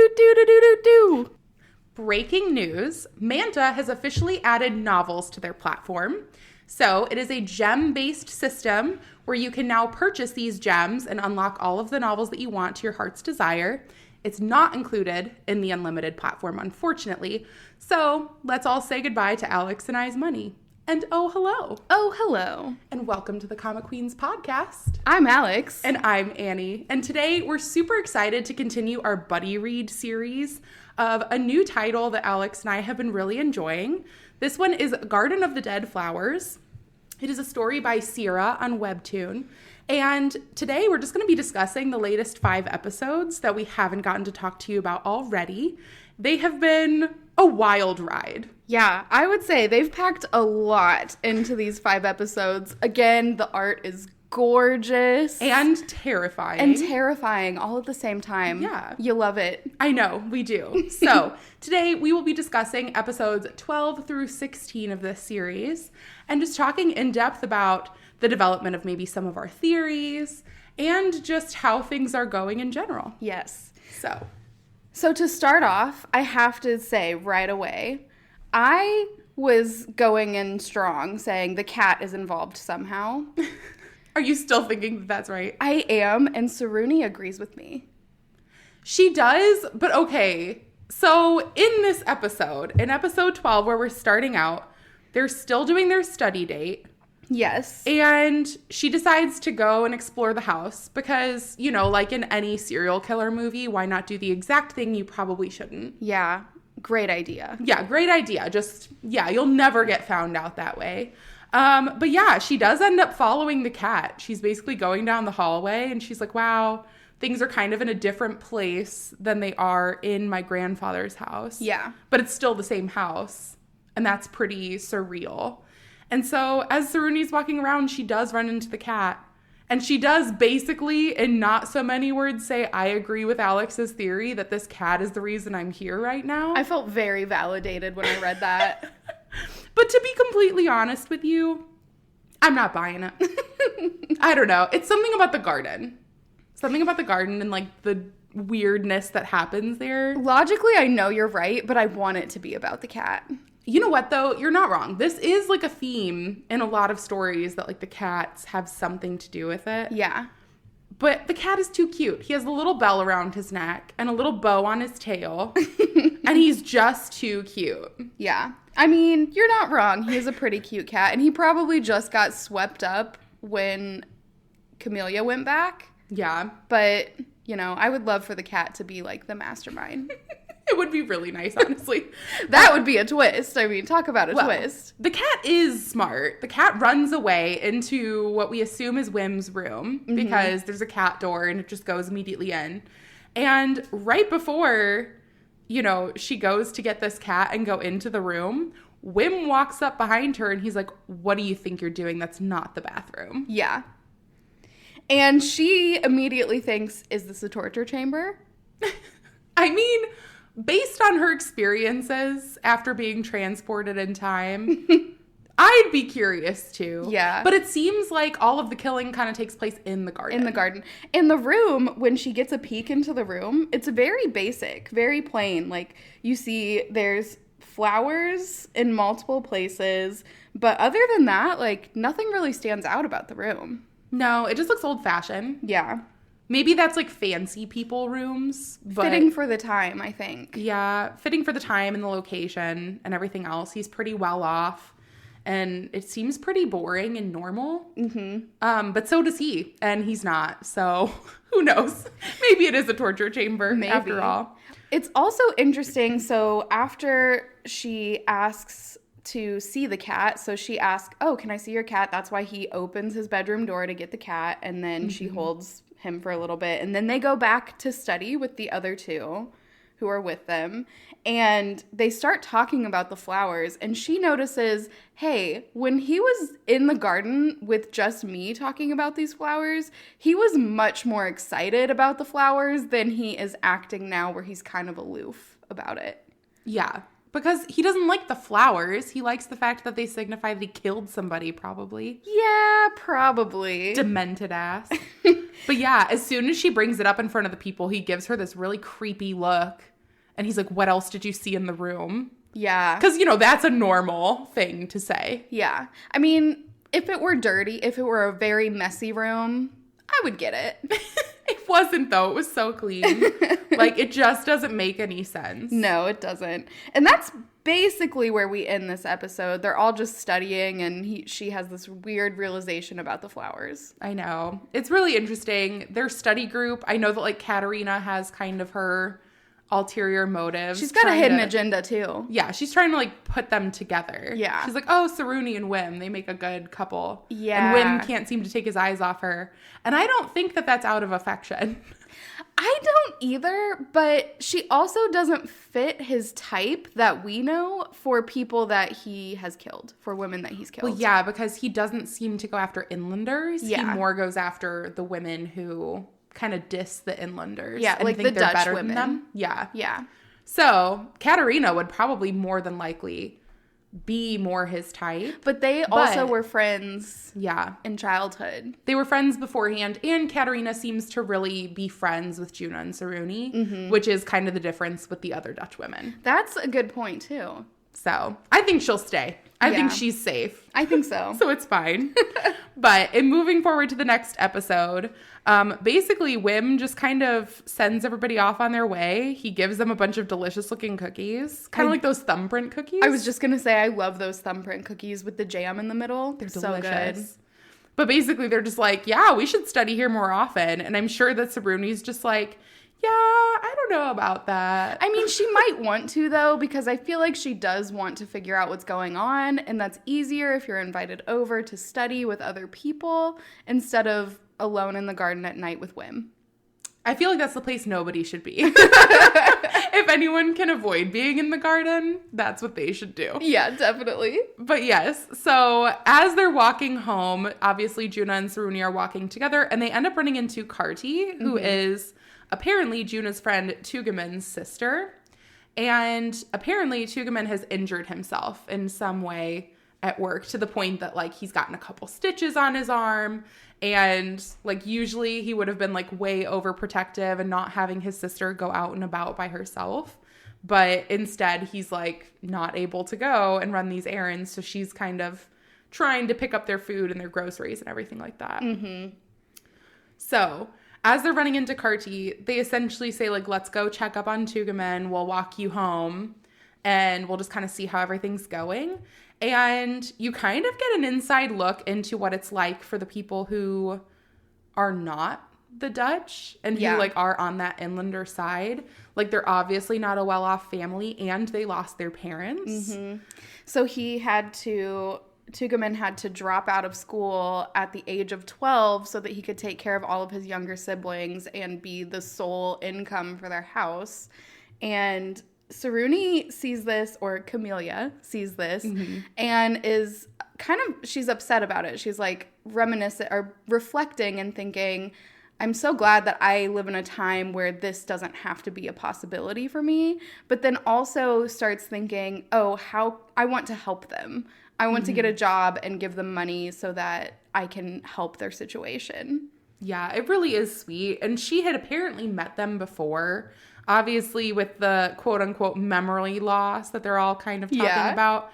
Do-do-do-do-do-do-do-do. Breaking news, Manta has officially added novels to their platform. So it is a gem-based system where you can now purchase these gems and unlock all of the novels that you want to your heart's desire. It's not included in the Unlimited platform, unfortunately. So let's all say goodbye to Alex and I's money. And oh, hello. Oh, hello. And welcome to the Comic Queens podcast. I'm Alex. And I'm Annie. And today we're super excited to continue our buddy read series of a new title that Alex and I have been really enjoying. This one is Garden of the Dead Flowers. It is a story by Sierra on Webtoon. And today we're just going to be discussing the latest 5 episodes that we haven't gotten to talk to you about already. They have been a wild ride. Yeah, I would say they've packed a lot into these 5 episodes. Again, the art is gorgeous. And terrifying. And terrifying all at the same time. Yeah. You love it. I know, we do. So today we will be discussing episodes 12 through 16 of this series and just talking in depth about the development of maybe some of our theories and just how things are going in general. Yes. So to start off, I have to say right away, I was going in strong saying the cat is involved somehow. Are you still thinking that that's right? I am, and Saruni agrees with me. She does, but okay. So in this episode, in episode 12, where we're starting out, they're still doing their study date. Yes. And she decides to go and explore the house because, you know, like in any serial killer movie, why not do the exact thing you probably shouldn't? Yeah. Great idea. Yeah, great idea. Just, yeah, you'll never get found out that way. But yeah, she does end up following the cat. She's basically going down the hallway and she's like, wow, things are kind of in a different place than they are in my grandfather's house. Yeah. But it's still the same house. And that's pretty surreal. And so as Saruni's walking around, she does run into the cat. And she does basically, in not so many words, say, I agree with Alex's theory that this cat is the reason I'm here right now. I felt very validated when I read that. But to be completely honest with you, I'm not buying it. I don't know. It's something about the garden. Something about the garden and like the weirdness that happens there. Logically, I know you're right, but I want it to be about the cat. You know what, though? You're not wrong. This is, like, a theme in a lot of stories that, like, the cats have something to do with it. Yeah. But the cat is too cute. He has a little bell around his neck and a little bow on his tail. And he's just too cute. Yeah. I mean, you're not wrong. He is a pretty cute cat. And he probably just got swept up when Camellia went back. Yeah. But, you know, I would love for the cat to be, like, the mastermind. It would be really nice, honestly. That would be a twist. I mean, talk about a twist. The cat is smart. The cat runs away into what we assume is Wim's room because there's a cat door and it just goes immediately in. And right before, you know, she goes to get this cat and go into the room, Wim walks up behind her and he's like, what do you think you're doing? That's not the bathroom. Yeah. And she immediately thinks, is this a torture chamber? I mean, based on her experiences after being transported in time, I'd be curious too. Yeah. But it seems like all of the killing kind of takes place in the garden. In the garden. In the room, when she gets a peek into the room, it's very basic, very plain. Like, you see there's flowers in multiple places. But other than that, like, nothing really stands out about the room. No, it just looks old-fashioned. Yeah. Maybe that's like fancy people rooms. But fitting for the time, I think. Yeah, fitting for the time and the location and everything else. He's pretty well off. And it seems pretty boring and normal. Mm-hmm. But so does he. And he's not. So who knows? Maybe it is a torture chamber after all. It's also interesting. So after she asks to see the cat, so she asks, oh, can I see your cat? That's why he opens his bedroom door to get the cat. And then she holds him for a little bit. And then they go back to study with the other 2 who are with them. And they start talking about the flowers. And she notices, hey, when he was in the garden with just me talking about these flowers, he was much more excited about the flowers than he is acting now, where he's kind of aloof about it. Yeah. Because he doesn't like the flowers. He likes the fact that they signify that he killed somebody, probably. Yeah, probably. Demented ass. But yeah, as soon as she brings it up in front of the people, he gives her this really creepy look. And he's like, what else did you see in the room? Yeah. Because, you know, that's a normal thing to say. Yeah. I mean, if it were dirty, if it were a very messy room, I would get it. It wasn't, though. It was so clean. Like, it just doesn't make any sense. No, it doesn't. And that's basically where we end this episode. They're all just studying, and she has this weird realization about the flowers. I know. It's really interesting. Their study group, I know that, like, Katerina has kind of her ulterior motives. She's got a hidden agenda, too. Yeah, she's trying to, like, put them together. Yeah. She's like, oh, Saruni and Wim, they make a good couple. Yeah. And Wim can't seem to take his eyes off her. And I don't think that that's out of affection. I don't either, but she also doesn't fit his type that we know for people that he has killed, for women that he's killed. Well, yeah, because he doesn't seem to go after inlanders. Yeah. He more goes after the women who kind of diss the inlanders. Yeah, and like think the they're Dutch better women. than them. Yeah. Yeah. So Katerina would probably more than likely be more his type. But they also were friends Yeah. in childhood. They were friends beforehand, and Katerina seems to really be friends with Juna and Saruni, which is kind of the difference with the other Dutch women. That's a good point, too. So I think she'll stay. I Yeah. think she's safe. I think so. So it's fine. But in moving forward to the next episode, basically Wim just kind of sends everybody off on their way. He gives them a bunch of delicious looking cookies, kind of like those thumbprint cookies. I was just going to say, I love those thumbprint cookies with the jam in the middle. They're so delicious. good. But basically they're just like, yeah, we should study here more often. And I'm sure that Saruni's just like, yeah, I don't know about that. I mean, she might want to, though, because I feel like she does want to figure out what's going on. And that's easier if you're invited over to study with other people instead of alone in the garden at night with Wim. I feel like that's the place nobody should be. If anyone can avoid being in the garden, that's what they should do. Yeah, definitely. But yes, so as they're walking home, obviously Juna and Saruni are walking together, and they end up running into Karti, who is apparently Juna's friend Tugeman's sister. And apparently Tugeman has injured himself in some way at work to the point that, like, he's gotten a couple stitches on his arm. And, like, usually he would have been, like, way overprotective and not having his sister go out and about by herself. But instead, he's, like, not able to go and run these errands. So she's kind of trying to pick up their food and their groceries and everything like that. Mm-hmm. So as they're running into Karti, they essentially say, like, let's go check up on Tugeman. We'll walk you home. And we'll just kind of see how everything's going. And you kind of get an inside look into what it's like for the people who are not the Dutch and who, like, are on that inlander side. Like, they're obviously not a well-off family, and they lost their parents. Mm-hmm. So Tugeman had to drop out of school at the age of 12 so that he could take care of all of his younger siblings and be the sole income for their house. And Saruni sees this, or Camellia sees this, and is she's upset about it. She's like reminiscent or reflecting and thinking, I'm so glad that I live in a time where this doesn't have to be a possibility for me. But then also starts thinking, oh, how I want to help them. I want to get a job and give them money so that I can help their situation. Yeah, it really is sweet. And she had apparently met them before. Obviously, with the quote-unquote memory loss that they're all kind of talking about.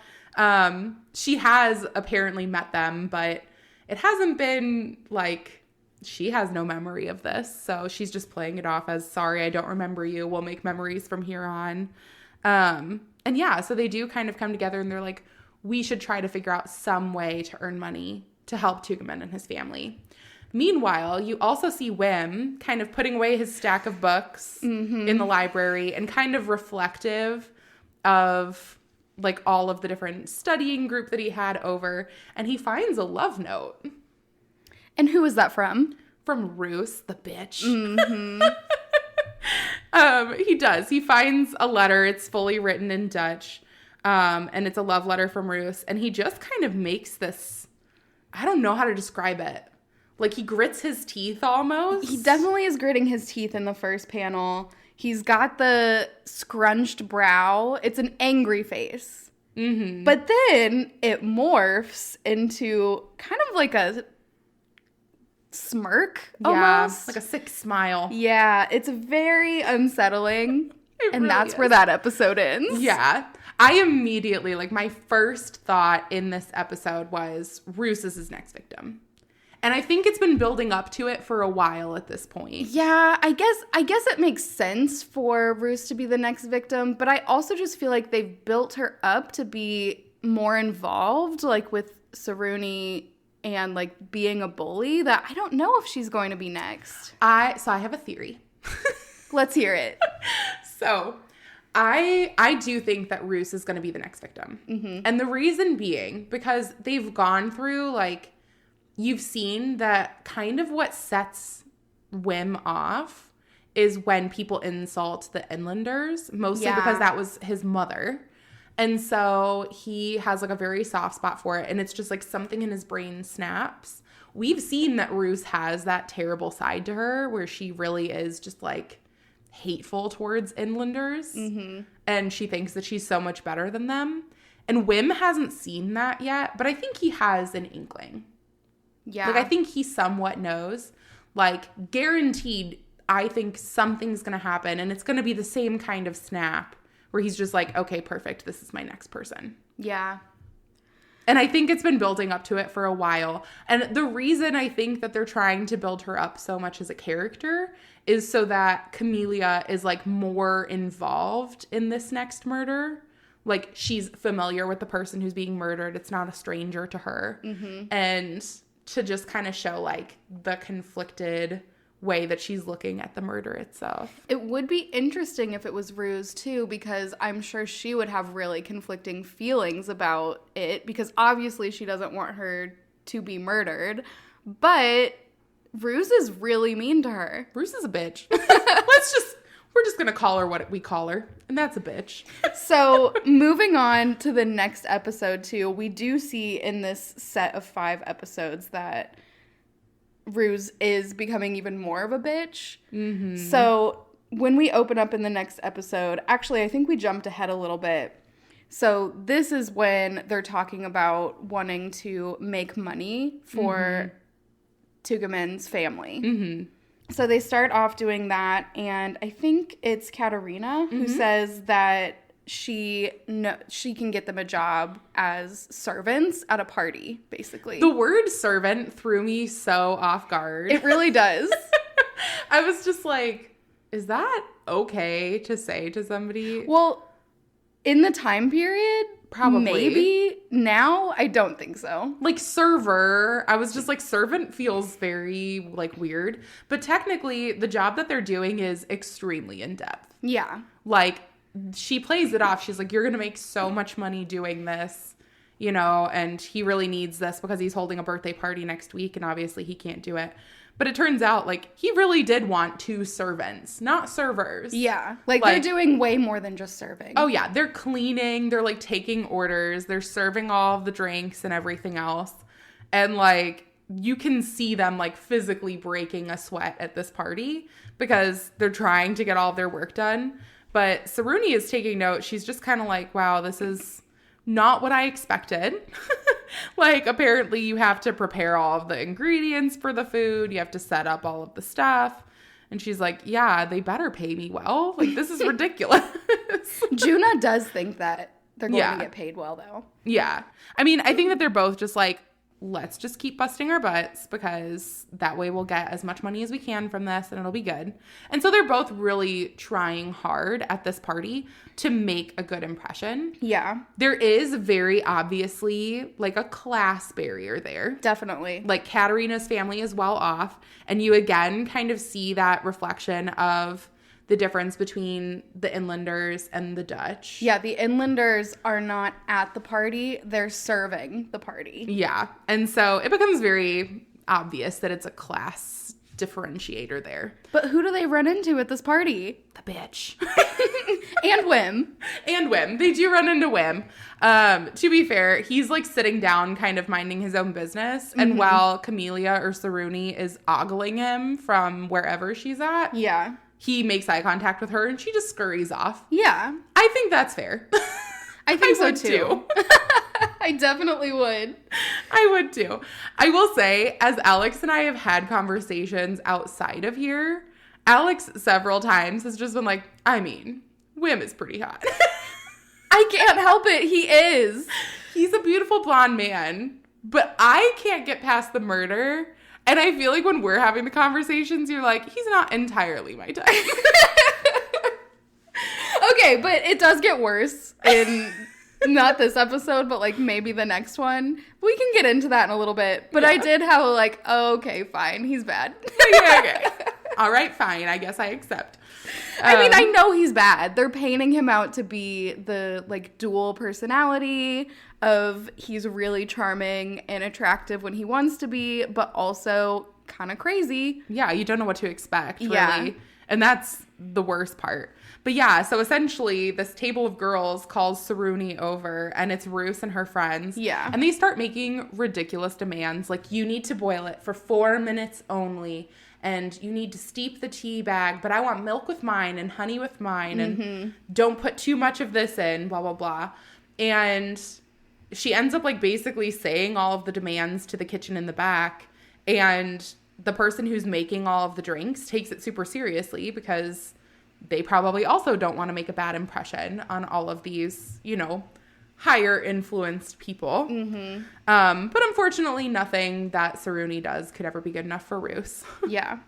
She has apparently met them, but it hasn't been, like, she has no memory of this. So she's just playing it off as, sorry, I don't remember you. We'll make memories from here on. And yeah, so they do kind of come together, and they're like, we should try to figure out some way to earn money to help Tugeman and his family. Meanwhile, you also see Wim kind of putting away his stack of books in the library and kind of reflective of, like, all of the different studying group that he had over. And he finds a love note. And who is that from? From Roos, the bitch. Mm-hmm. He does. He finds a letter. It's fully written in Dutch. And it's a love letter from Roos. And he just kind of makes this, I don't know how to describe it. Like, he grits his teeth almost. He definitely is gritting his teeth in the first panel. He's got the scrunched brow. It's an angry face. Mm-hmm. But then it morphs into kind of like a smirk almost. Yeah, like a sick smile. Yeah, it's very unsettling. And really that's is. where that episode ends. Yeah. I immediately, like, my first thought in this episode was Roos is his next victim. And I think it's been building up to it for a while at this point. Yeah, I guess it makes sense for Roos to be the next victim, but I also just feel like they've built her up to be more involved, like with Saruni and like being a bully, that I don't know if she's going to be next. So I have a theory. Let's hear it. So I do think that Roos is going to be the next victim. Mm-hmm. And the reason being, because they've gone through, like, you've seen that kind of what sets Wim off is when people insult the inlanders, mostly because that was his mother. And so he has, like, a very soft spot for it. And it's just, like, something in his brain snaps. We've seen that Roos has that terrible side to her where she really is just, like, hateful towards inlanders. Mm-hmm. And she thinks that she's so much better than them. And Wim hasn't seen that yet, but I think he has an inkling. Yeah. Like, I think he somewhat knows. Like, guaranteed, I think something's going to happen. And it's going to be the same kind of snap where he's just like, okay, perfect. This is my next person. Yeah. And I think it's been building up to it for a while. And the reason I think that they're trying to build her up so much as a character is so that Camelia is, like, more involved in this next murder. Like, she's familiar with the person who's being murdered. It's not a stranger to her. Mm-hmm. And to just kind of show, like, the conflicted way that she's looking at the murder itself. It would be interesting if it was Roos too, because I'm sure she would have really conflicting feelings about it, because obviously she doesn't want her to be murdered, but Roos is really mean to her. Roos is a bitch. We're just going to call her what we call her, and that's a bitch. So moving on to the next episode too, we do see in this set of 5 episodes that Roos is becoming even more of a bitch. Mm-hmm. So when we open up in the next episode, actually, I think we jumped ahead a little bit. So this is when they're talking about wanting to make money for Tugaman's family. Mm-hmm. So they start off doing that, and I think it's Katerina who says that she can get them a job as servants at a party, basically. The word servant threw me so off guard. It really does. I was just like, is that okay to say to somebody? Well, in the time period, probably. Maybe. Now, I don't think so. Like, server, I was just like, servant feels very, like, weird. But technically, the job that they're doing is extremely in-depth. Yeah. Like, she plays it off. She's like, you're going to make so much money doing this, you know, and he really needs this because he's holding a birthday party next week, and obviously he can't do it. But it turns out, like, he really did want 2 servants, not servers. Yeah. Like, they're doing way more than just serving. Oh, yeah. They're cleaning. They're, like, taking orders. They're serving all of the drinks and everything else. And, like, you can see them, like, physically breaking a sweat at this party because they're trying to get all of their work done. But Saruni is taking note. She's just kind of like, wow, this is not what I expected. Like, apparently you have to prepare all of the ingredients for the food. You have to set up all of the stuff. And she's like, yeah, they better pay me well. Like, this is ridiculous. Juna does think that they're going to get paid well, though. Yeah. I mean, I think that they're both just like, let's just keep busting our butts because that way we'll get as much money as we can from this and it'll be good. And so they're both really trying hard at this party to make a good impression. Yeah. There is very obviously like a class barrier there. Definitely. Like, Katerina's family is well off, and you again kind of see that reflection of the difference between the inlanders and the Dutch. Yeah, the inlanders are not at the party. They're serving the party. Yeah. And so it becomes very obvious that it's a class differentiator there. But who do they run into at this party? The bitch. And Wim. And Wim. They do run into Wim. To be fair, he's like sitting down, kind of minding his own business. And while Camelia or Saruni is ogling him from wherever she's at. Yeah. He makes eye contact with her and she just scurries off. Yeah. I think that's fair. I think so would too. I definitely would. I would too. I will say, as Alex and I have had conversations outside of here, Alex several times has just been like, I mean, Wim is pretty hot. I can't help it. He is. He's a beautiful blonde man, but I can't get past the murder. And I feel like when we're having the conversations, you're like, he's not entirely my type. Okay, but it does get worse in not this episode, but like maybe the next one. We can get into that in a little bit. But I did have like, oh, okay, fine, he's bad. Okay. All right, fine. I guess I accept. I mean, I know he's bad. They're painting him out to be the like dual personality of he's really charming and attractive when he wants to be, but also kind of crazy. Yeah, you don't know what to expect, really. Yeah. And that's the worst part. But yeah, so essentially this table of girls calls Saruni over, and it's Roos and her friends. Yeah. And they start making ridiculous demands, like you need to boil it for 4 minutes only, and you need to steep the tea bag, but I want milk with mine and honey with mine, and don't put too much of this in, blah, blah, blah. And she ends up like basically saying all of the demands to the kitchen in the back, and the person who's making all of the drinks takes it super seriously because they probably also don't want to make a bad impression on all of these, you know, higher influenced people. But unfortunately, nothing that Saruni does could ever be good enough for Roos. Yeah.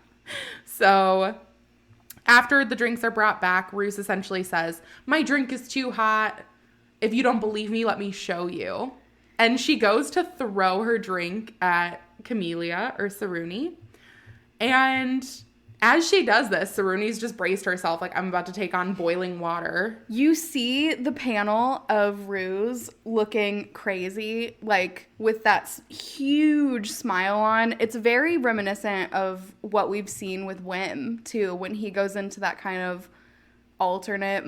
So after the drinks are brought back, Roos essentially says, my drink is too hot. If you don't believe me, let me show you. And she goes to throw her drink at Camellia or Saruni. And as she does this, Saruni's just braced herself like, I'm about to take on boiling water. You see the panel of Ruse looking crazy, like with that huge smile on. It's very reminiscent of what we've seen with Wim, too, when he goes into that kind of alternate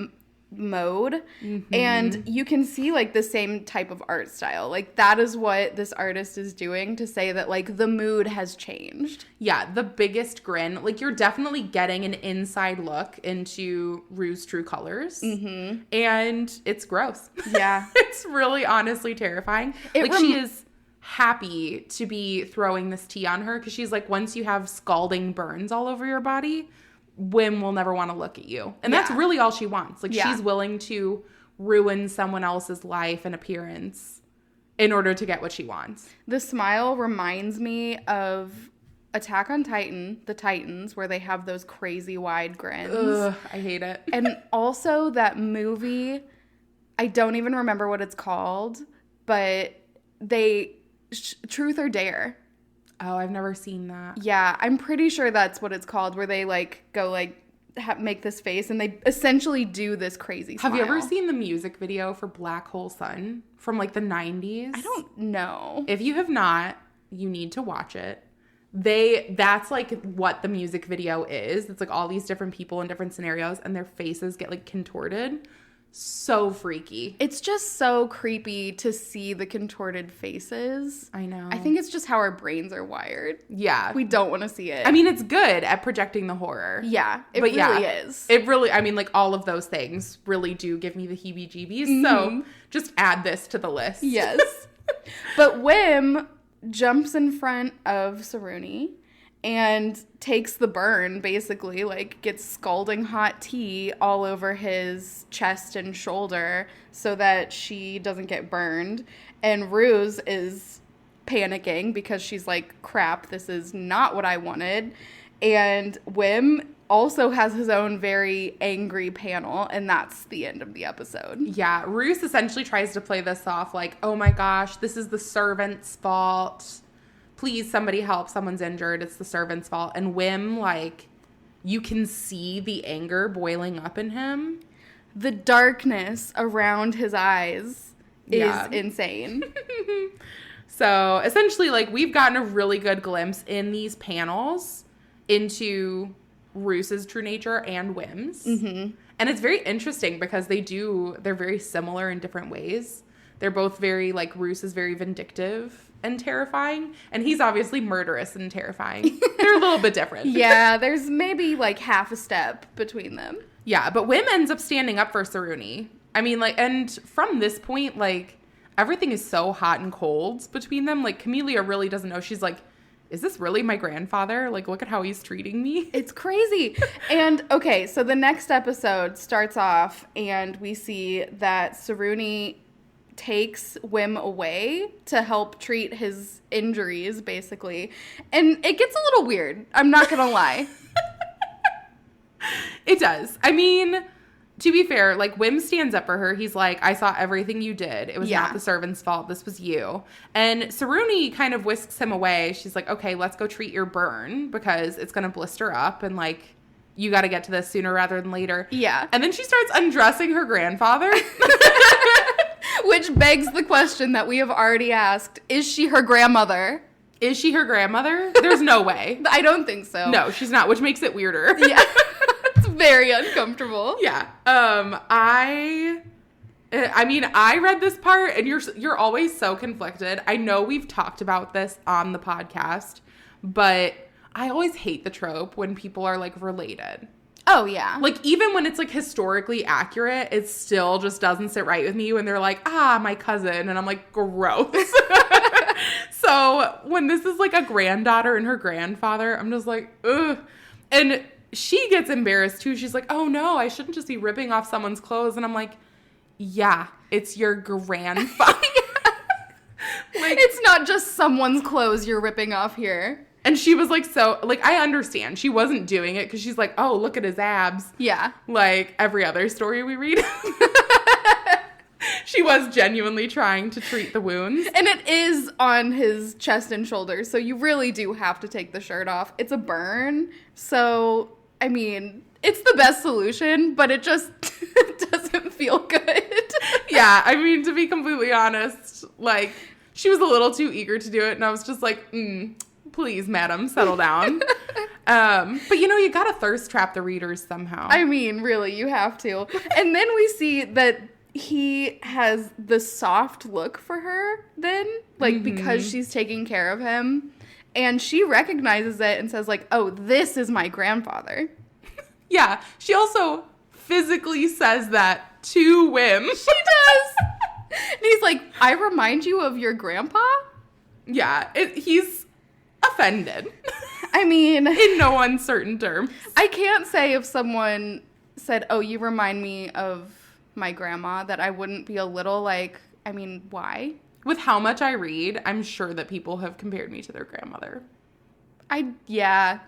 mode. And you can see like the same type of art style. Like that is what this artist is doing to say that like the mood has changed. Yeah, the biggest grin. Like you're definitely getting an inside look into Rue's true colors. And it's gross. Yeah. It's really honestly terrifying. She is happy to be throwing this tea on her because she's like, once you have scalding burns all over your body, Wim will never want to look at you. And that's really all she wants. Like she's willing to ruin someone else's life and appearance in order to get what she wants. The smile reminds me of Attack on Titan, the Titans, where they have those crazy wide grins. Ugh, I hate it. And also that movie, I don't even remember what it's called, but Truth or Dare. Oh, I've never seen that. Yeah, I'm pretty sure that's what it's called, where they like go like make this face and they essentially do this crazy smile. Have you ever seen the music video for Black Hole Sun from like the 90s? I don't know. If you have not, you need to watch it. That's like what the music video is. It's like all these different people in different scenarios and their faces get like contorted. So freaky. It's just so creepy to see the contorted faces. I know. I think it's just how our brains are wired. Yeah. We don't want to see it. I mean, it's good at projecting the horror. Yeah, it really is. It really, I mean, like all of those things really do give me the heebie-jeebies. So just add this to the list. Yes. But Wim jumps in front of Saruni and takes the burn, basically, like gets scalding hot tea all over his chest and shoulder so that she doesn't get burned. And Ruse is panicking because she's like, crap, this is not what I wanted. And Wim also has his own very angry panel, and that's the end of the episode. Yeah, Roos essentially tries to play this off like, oh my gosh, this is the servant's fault. Please, somebody help. Someone's injured. It's the servant's fault. And Wim, like, you can see the anger boiling up in him. The darkness around his eyes is insane. So, essentially, like, we've gotten a really good glimpse in these panels into Roos's true nature and Wim's. And it's very interesting because they're very similar in different ways. They're both very, like, Roos is very vindictive and terrifying, and he's obviously murderous and terrifying. They're a little bit different. Yeah, there's maybe like half a step between them. Yeah, but Wim ends up standing up for Saruni. I mean, like, and from this point, like, everything is so hot and cold between them. Like, Camellia really doesn't know. She's like, is this really my grandfather? Like, look at how he's treating me. It's crazy. And okay, so the next episode starts off and we see that Saruni takes Wim away to help treat his injuries, basically. And it gets a little weird. I'm not going to lie. It does. I mean, to be fair, like, Wim stands up for her. He's like, I saw everything you did. It was not the servant's fault. This was you. And Saruni kind of whisks him away. She's like, okay, let's go treat your burn because it's going to blister up and, like, you got to get to this sooner rather than later. Yeah. And then she starts undressing her grandfather. Which begs the question that we have already asked. Is she her grandmother? Is she her grandmother? There's no way. I don't think so. No, she's not, which makes it weirder. Yeah. It's very uncomfortable. Yeah. I mean, I read this part and you're always so conflicted. I know we've talked about this on the podcast, but I always hate the trope when people are like related. Oh, yeah. Like, even when it's like historically accurate, it still just doesn't sit right with me when they're like, my cousin. And I'm like, gross. So when this is like a granddaughter and her grandfather, I'm just like, ugh. And she gets embarrassed too. She's like, oh no, I shouldn't just be ripping off someone's clothes. And I'm like, yeah, it's your grandfather. Like, it's not just someone's clothes you're ripping off here. And she was like, so, like, I understand. She wasn't doing it because she's like, oh, look at his abs. Yeah. Like every other story we read. She was genuinely trying to treat the wounds. And it is on his chest and shoulders, so you really do have to take the shirt off. It's a burn, so, I mean, it's the best solution, but it just doesn't feel good. Yeah, I mean, to be completely honest, like, she was a little too eager to do it, and I was just like, please, madam, settle down. But, you know, you gotta thirst trap the readers somehow. I mean, really, you have to. And then we see that he has the soft look for her then, like, because she's taking care of him. And she recognizes it and says, like, oh, this is my grandfather. Yeah, she also physically says that to Wim. She does. And he's like, I remind you of your grandpa? Yeah, he's offended. I mean, in no uncertain terms. I can't say if someone said, oh, you remind me of my grandma, that I wouldn't be a little like, I mean, why? With how much I read, I'm sure that people have compared me to their grandmother. Yeah.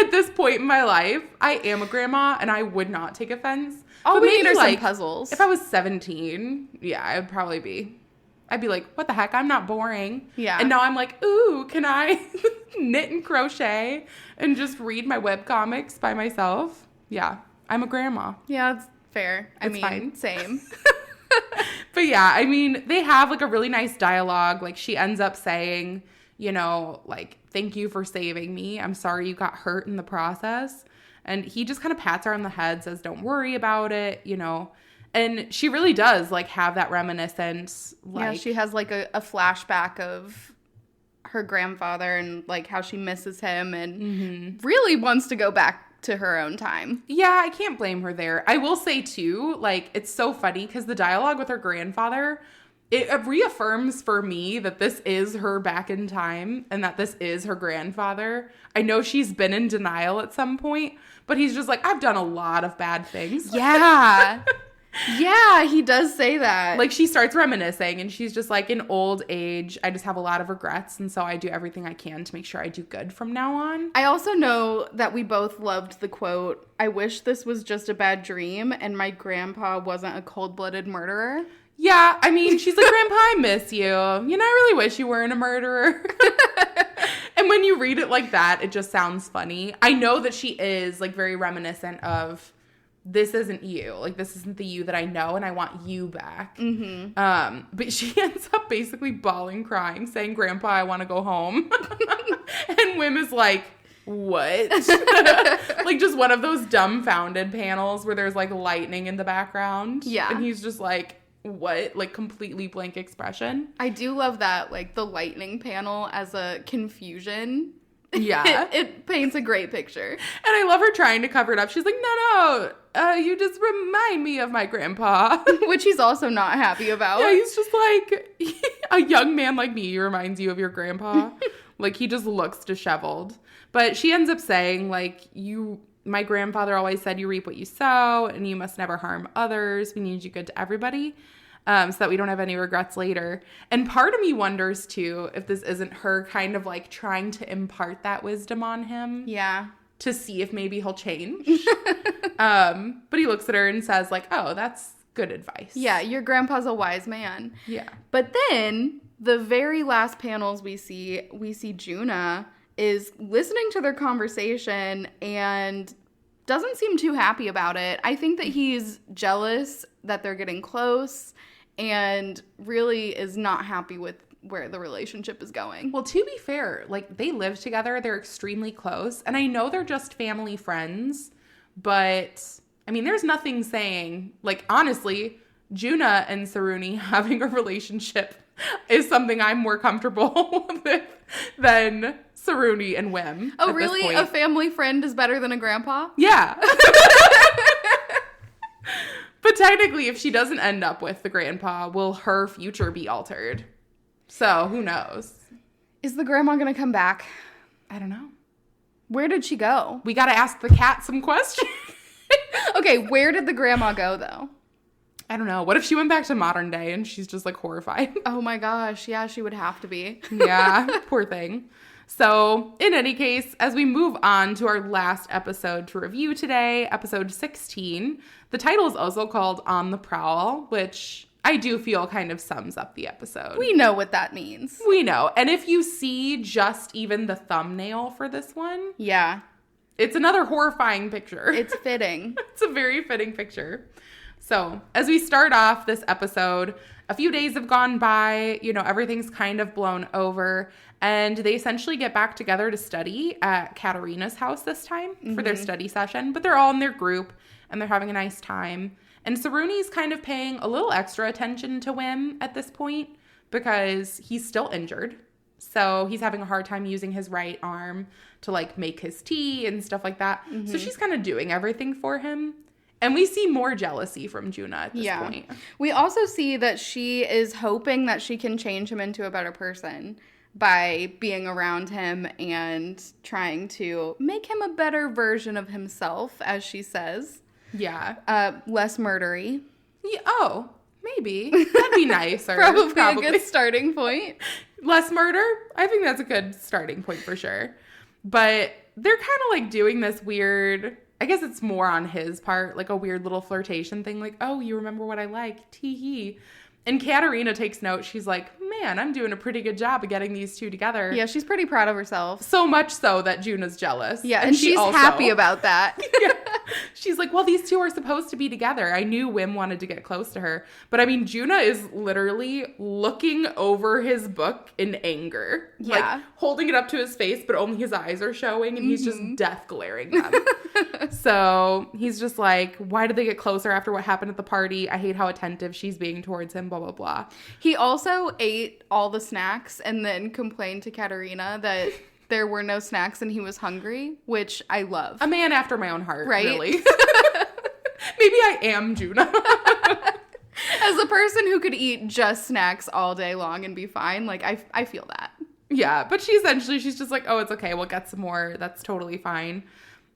At this point in my life, I am a grandma and I would not take offense. All we need are like, some puzzles. If I was 17, yeah, I'd probably be. I'd be like, what the heck? I'm not boring. Yeah. And now I'm like, ooh, can I knit and crochet and just read my webcomics by myself? Yeah, I'm a grandma. Yeah, it's fair. I mean, fine. Same. But yeah, I mean, they have like a really nice dialogue. Like, she ends up saying, you know, like, thank you for saving me. I'm sorry you got hurt in the process. And he just kind of pats her on the head, says, don't worry about it, you know. And she really does, like, have that reminiscence. Like, yeah, she has, like, a flashback of her grandfather and, like, how she misses him and really wants to go back to her own time. Yeah, I can't blame her there. I will say, too, like, it's so funny because the dialogue with her grandfather, it reaffirms for me that this is her back in time and that this is her grandfather. I know she's been in denial at some point, but he's just like, I've done a lot of bad things. Yeah. Yeah, he does say that. Like, she starts reminiscing and she's just like, in old age, I just have a lot of regrets. And so I do everything I can to make sure I do good from now on. I also know that we both loved the quote, I wish this was just a bad dream and my grandpa wasn't a cold-blooded murderer. Yeah, I mean, she's like, Grandpa, I miss you. You know, I really wish you weren't a murderer. And when you read it like that, it just sounds funny. I know that she is, like, very reminiscent of, this isn't you. Like, this isn't the you that I know, and I want you back. But she ends up basically bawling, crying, saying, Grandpa, I want to go home. And Wim is like, what? Like, just one of those dumbfounded panels where there's, like, lightning in the background. Yeah. And he's just like, what? Like, completely blank expression. I do love that, like, the lightning panel as a confusion Yeah. It paints a great picture. And I love her trying to cover it up. She's like, no, you just remind me of my grandpa. Which he's also not happy about. Yeah, he's just like, a young man like me reminds you of your grandpa. Like, he just looks disheveled. But she ends up saying, like, my grandfather always said you reap what you sow, and you must never harm others. We need you good to everybody, so that we don't have any regrets later. And part of me wonders, too, if this isn't her kind of, like, trying to impart that wisdom on him. Yeah. To see if maybe he'll change. But he looks at her and says, like, oh, that's good advice. Yeah, your grandpa's a wise man. Yeah. But then, the very last panels we see Juna is listening to their conversation and doesn't seem too happy about it. I think that he's jealous that they're getting close and really is not happy with where the relationship is going. Well, to be fair, like, they live together. They're extremely close. And I know they're just family friends, but, I mean, there's nothing saying, like, honestly, Juna and Saruni having a relationship is something I'm more comfortable with than Saruni and Wim. Oh, really? A family friend is better than a grandpa? Yeah. But technically, if she doesn't end up with the grandpa, will her future be altered? So, who knows? Is the grandma going to come back? I don't know. Where did she go? We got to ask the cat some questions. Okay, where did the grandma go, though? I don't know. What if she went back to modern day and she's just, like, horrified? Oh, my gosh. Yeah, she would have to be. Yeah, poor thing. So, in any case, as we move on to our last episode to review today, episode 16, the title is also called On the Prowl, which I do feel kind of sums up the episode. We know what that means. We know. And if you see just even the thumbnail for this one, yeah, it's another horrifying picture. It's fitting. It's a very fitting picture. So, as we start off this episode, a few days have gone by, you know, everything's kind of blown over, and they essentially get back together to study at Katarina's house this time for their study session, but they're all in their group, and they're having a nice time. And Saruni's kind of paying a little extra attention to Wim at this point because he's still injured. So he's having a hard time using his right arm to, like, make his tea and stuff like that. So she's kind of doing everything for him. And we see more jealousy from Juna at this point. We also see that she is hoping that she can change him into a better person by being around him and trying to make him a better version of himself, as she says. Yeah. Less murdery. Yeah, oh, maybe. That'd be nicer. Probably a good starting point. Less murder? I think that's a good starting point for sure. But they're kind of, like, doing this weird... I guess it's more on his part, like a weird little flirtation thing, like, oh, you remember what I like, tee-hee. And Katarina takes note. She's like, man, I'm doing a pretty good job of getting these two together. Yeah, she's pretty proud of herself. So much so that Juna's jealous. Yeah, and she's also happy about that. Yeah. She's like, well, these two are supposed to be together. I knew Wim wanted to get close to her. But I mean, Juna is literally looking over his book in anger. Yeah. Like, holding it up to his face, but only his eyes are showing, and he's just death glaring them. So he's just like, why did they get closer after what happened at the party? I hate how attentive she's being towards him, blah, blah, blah. He also ate all the snacks and then complained to Katarina that there were no snacks and he was hungry, which I love. A man after my own heart, right? Really. Maybe I am Juna. As a person who could eat just snacks all day long and be fine, like, I feel that. Yeah, but she's just like, oh, it's okay, we'll get some more. That's totally fine.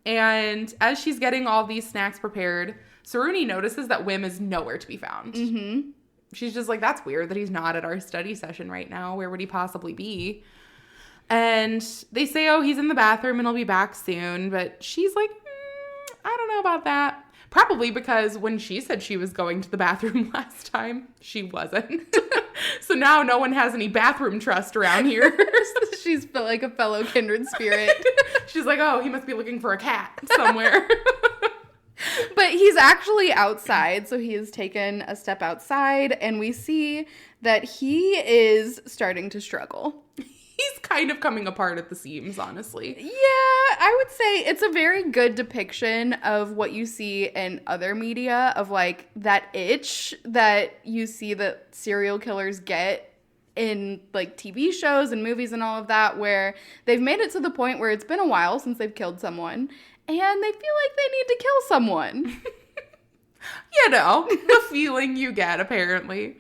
And as she's getting all these snacks prepared, Saruni notices that Wim is nowhere to be found. Mm-hmm. She's just like, that's weird that he's not at our study session right now. Where would he possibly be? And they say, oh, he's in the bathroom and he'll be back soon. But she's like, I don't know about that. Probably because when she said she was going to the bathroom last time, she wasn't. So now no one has any bathroom trust around here. She's like a fellow kindred spirit. She's like, oh, he must be looking for a cat somewhere. But he's actually outside, so he has taken a step outside, and we see that he is starting to struggle. He's kind of coming apart at the seams, honestly. Yeah, I would say it's a very good depiction of what you see in other media, of, like, that itch that you see that serial killers get in like TV shows and movies and all of that, where they've made it to the point where it's been a while since they've killed someone and they feel like they need to kill someone. You know, the feeling you get, apparently.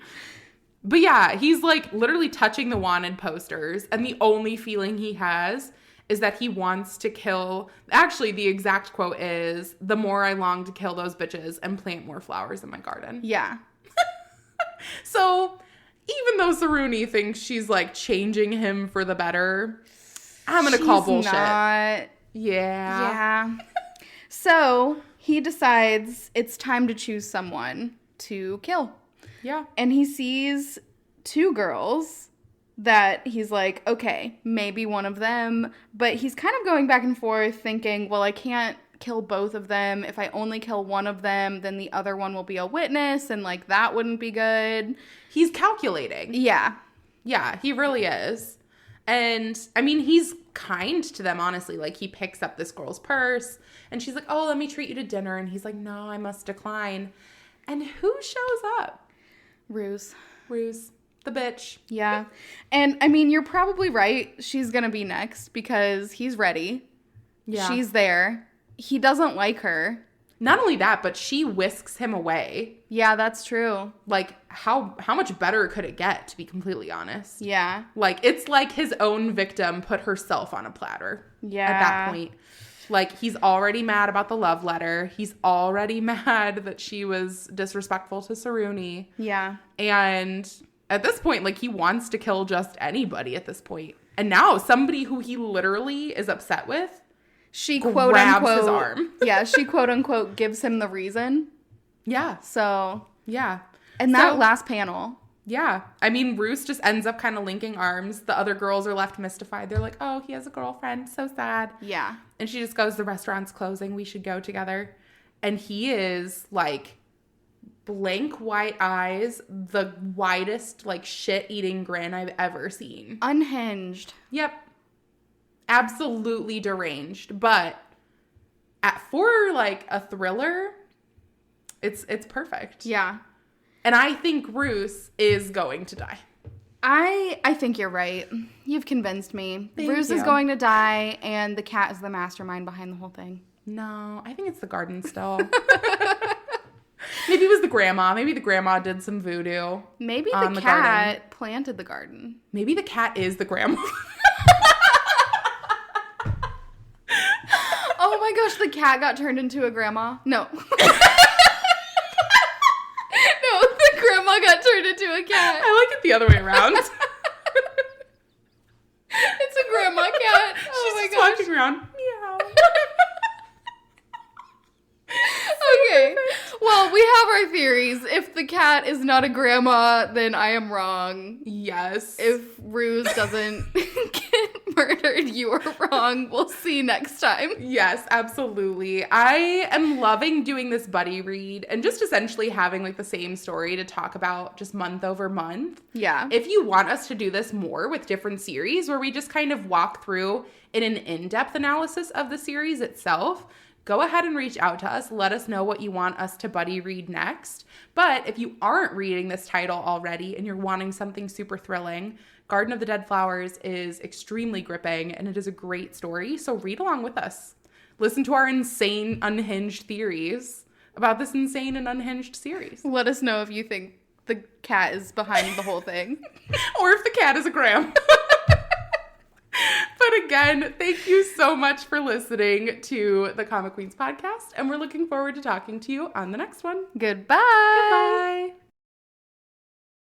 But yeah, he's like literally touching the wanted posters, and the only feeling he has is that he wants to kill. Actually, the exact quote is, "The more I long to kill those bitches and plant more flowers in my garden." Yeah. So even though Saruni thinks she's like changing him for the better, I'm going to call bullshit. Not. Yeah. So he decides it's time to choose someone to kill. Yeah. And he sees two girls that he's like, okay, maybe one of them. But he's kind of going back and forth thinking, well, I can't kill both of them. If I only kill one of them, then the other one will be a witness, and like that wouldn't be good. He's calculating. Yeah. Yeah, he really is. And I mean, he's kind to them, honestly. Like, he picks up this girl's purse and she's like, "Oh, let me treat you to dinner." And he's like, "No, I must decline." And who shows up? Ruse. The bitch. Yeah. And I mean, you're probably right. She's going to be next because he's ready. Yeah. She's there. He doesn't like her. Not only that, but she whisks him away. Yeah, that's true. Like, how much better could it get, to be completely honest? Yeah. Like, it's like his own victim put herself on a platter. Yeah. At that point. Like, he's already mad about the love letter. He's already mad that she was disrespectful to Saruni. Yeah. And at this point, like, he wants to kill just anybody at this point. And now somebody who he literally is upset with, she grabs quote unquote his arm. Yeah, she quote unquote gives him the reason. Yeah. So, Yeah. and that last panel. Yeah. I mean, Roos just ends up kind of linking arms. The other girls are left mystified. They're like, "Oh, he has a girlfriend. So sad." Yeah. And she just goes, "The restaurant's closing. We should go together." And he is like blank white eyes, the widest like shit-eating grin I've ever seen. Unhinged. Yep. Absolutely deranged. But for like a thriller, it's perfect. Yeah. And I think Roos is going to die. I think you're right. You've convinced me. Ruse is you. going to die, and the cat is the mastermind behind the whole thing. No, I think it's the garden still. Maybe it was the grandma. Maybe the grandma did some voodoo. Maybe the on the cat garden. planted the garden. Maybe the cat is the grandma. Oh my gosh, the cat got turned into a grandma? No. No, the grandma got turned into a cat. I like it the other way around. It's a grandma cat. Oh She's my just gosh. walking around. Meow. Okay. Well, we have our theories. If the cat is not a grandma, then I am wrong. Yes. If Ruse doesn't get murdered, you are wrong. We'll see next time. Yes, absolutely. I am loving doing this buddy read and just essentially having like the same story to talk about just month over month. Yeah. If you want us to do this more with different series where we just kind of walk through in an in-depth analysis of the series itself, go ahead and reach out to us. Let us know what you want us to buddy read next. But if you aren't reading this title already and you're wanting something super thrilling, Garden of the Dead Flowers is extremely gripping and it is a great story. So read along with us. Listen to our insane, unhinged theories about this insane and unhinged series. Let us know if you think the cat is behind the whole thing. Or if the cat is a gram. But again, thank you so much for listening to the Comic Queens podcast, and we're looking forward to talking to you on the next one. Goodbye. Bye.